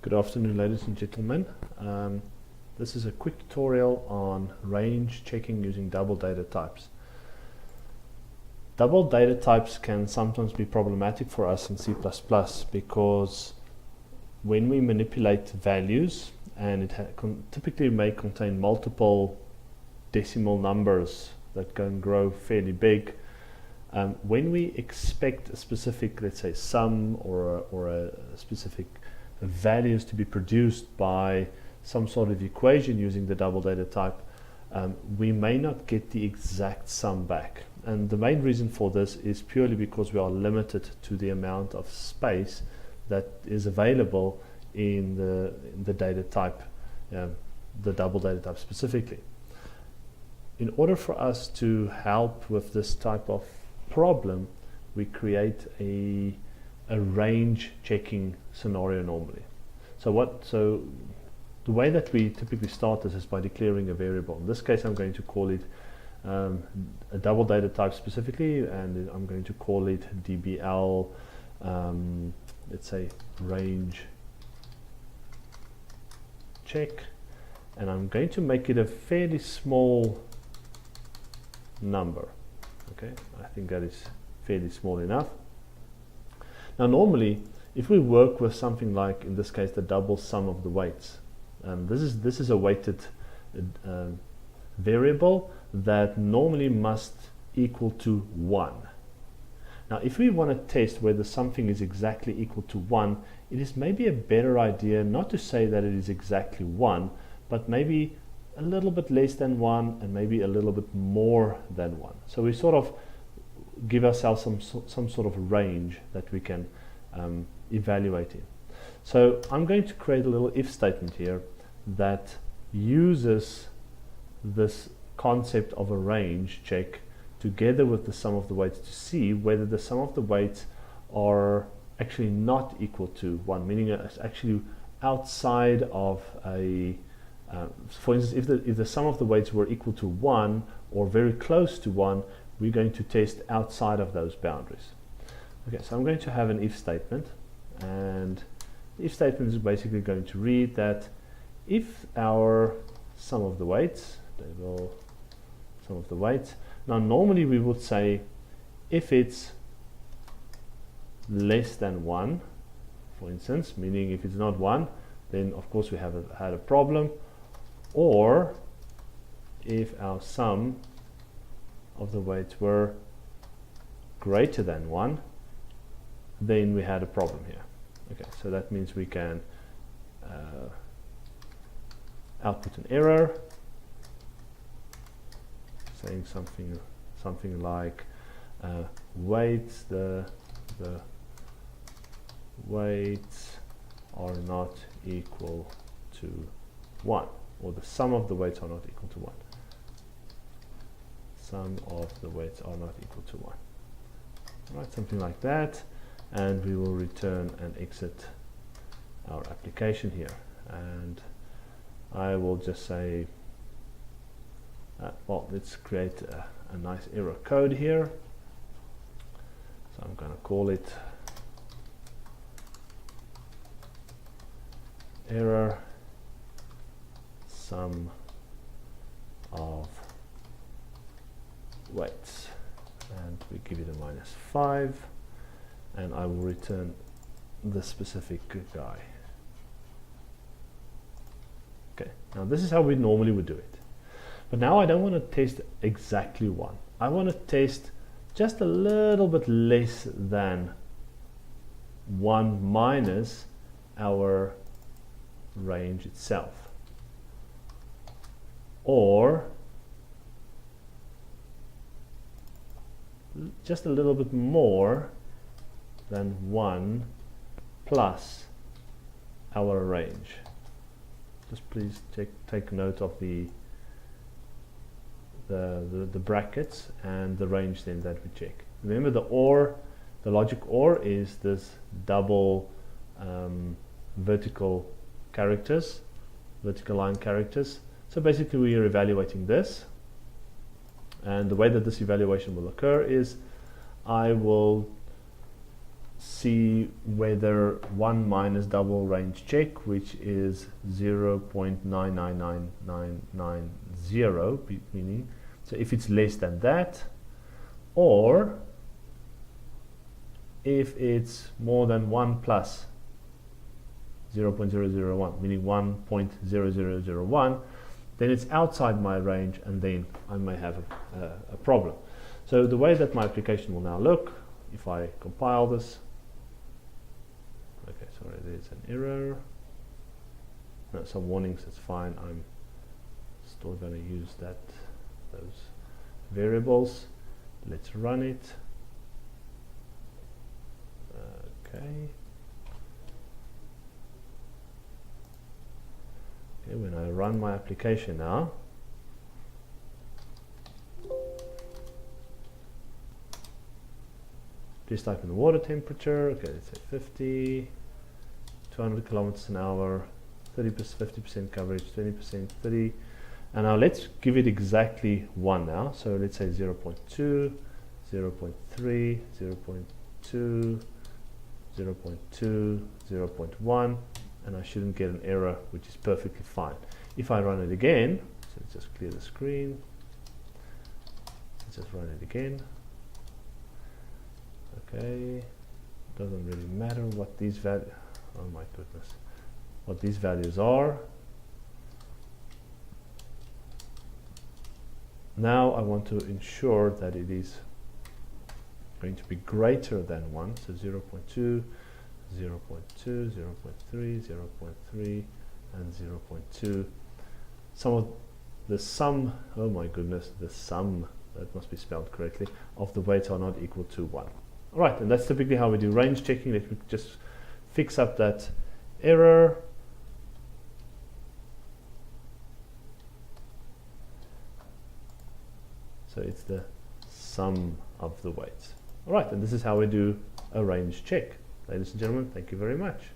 Good afternoon, ladies and gentlemen. This is a quick tutorial on range checking using double data types. Double data types can sometimes be problematic for us in C++ because when we manipulate values, and it typically may contain multiple decimal numbers that can grow fairly big, when we expect a specific, let's say, sum or a specific values to be produced by some sort of equation using the double data type, we may not get the exact sum back. And the main reason for this is purely because we are limited to the amount of space that is available in the data type, the double data type specifically. In order for us to help with this type of problem, we create a range checking scenario normally. So the way that we typically start this is by declaring a variable. In this case, I'm going to call it a double data type specifically, and I'm going to call it dbl, let's say range check, and I'm going to make it a fairly small number. Okay, I think that is fairly small enough. Now normally, if we work with something like, in this case, the double sum of the weights, this is a weighted variable that normally must equal to 1. Now if we want to test whether something is exactly equal to 1, it is maybe a better idea not to say that it is exactly 1, but maybe a little bit less than 1 and maybe a little bit more than 1. So we sort of give ourselves some sort of range that we can evaluate in. So I'm going to create a little if statement here that uses this concept of a range check together with the sum of the weights to see whether the sum of the weights are actually not equal to 1, meaning it's actually outside of a for instance, if the sum of the weights were equal to 1 or very close to 1, we're going to test outside of those boundaries. Okay, so I'm going to have an if statement, and the if statement is basically going to read that if our sum of the weights, sum of the weights, now normally we would say if it's less than 1, for instance, meaning if it's not 1, then of course we have had a problem, or if our sum of the weights were greater than 1, then we had a problem here. Okay, so that means we can output an error saying something like weights, the weights are not equal to 1, or the sum of the weights are not equal to 1. Sum of the weights are not equal to 1. Right, something like that, and we will return and exit our application here. And I will just say, well, let's create a nice error code here. So I'm going to call it error sum of weights, and we give it a -5, and I will return the specific guy. Okay, now this is how we normally would do it. But now I don't want to test exactly 1. I want to test just a little bit less than 1 minus our range itself, or just a little bit more than 1 plus our range. Just please take note of the brackets and the range then that we check. Remember the OR, the logic OR is this double vertical characters, vertical line characters. So basically we are evaluating this, and the way that this evaluation will occur is I will see whether 1 minus double range check, which is 0.999990, meaning, so if it's less than that, or if it's more than 1 plus 0.001, meaning 1.0001, then it's outside my range, and then I may have a problem. So the way that my application will now look, if I compile this, okay, sorry, there's an error. No, some warnings, it's fine. I'm still going to use those variables. Let's run it. Okay. Okay, when I run my application now, please type in the water temperature. Okay, let's say 50, 200 kilometers an hour, 50% coverage, 20%, 30. And now let's give it exactly 1 now. So let's say 0.2, 0.3, 0.2, 0.2, 0.1, and I shouldn't get an error, which is perfectly fine. If I run it again, so let's just clear the screen. Let's just run it again. Okay, doesn't really matter what these values, oh my goodness, what these values are. Now I want to ensure that it is going to be greater than 1, so 0.2, 0.2, 0.3, 0.3, and 0.2. Some of the sum, oh my goodness, the sum, that must be spelled correctly, of the weights are not equal to 1. Alright, and that's typically how we do range checking. Let me just fix up that error. So it's the sum of the weights. Alright, and this is how we do a range check. Ladies and gentlemen, thank you very much.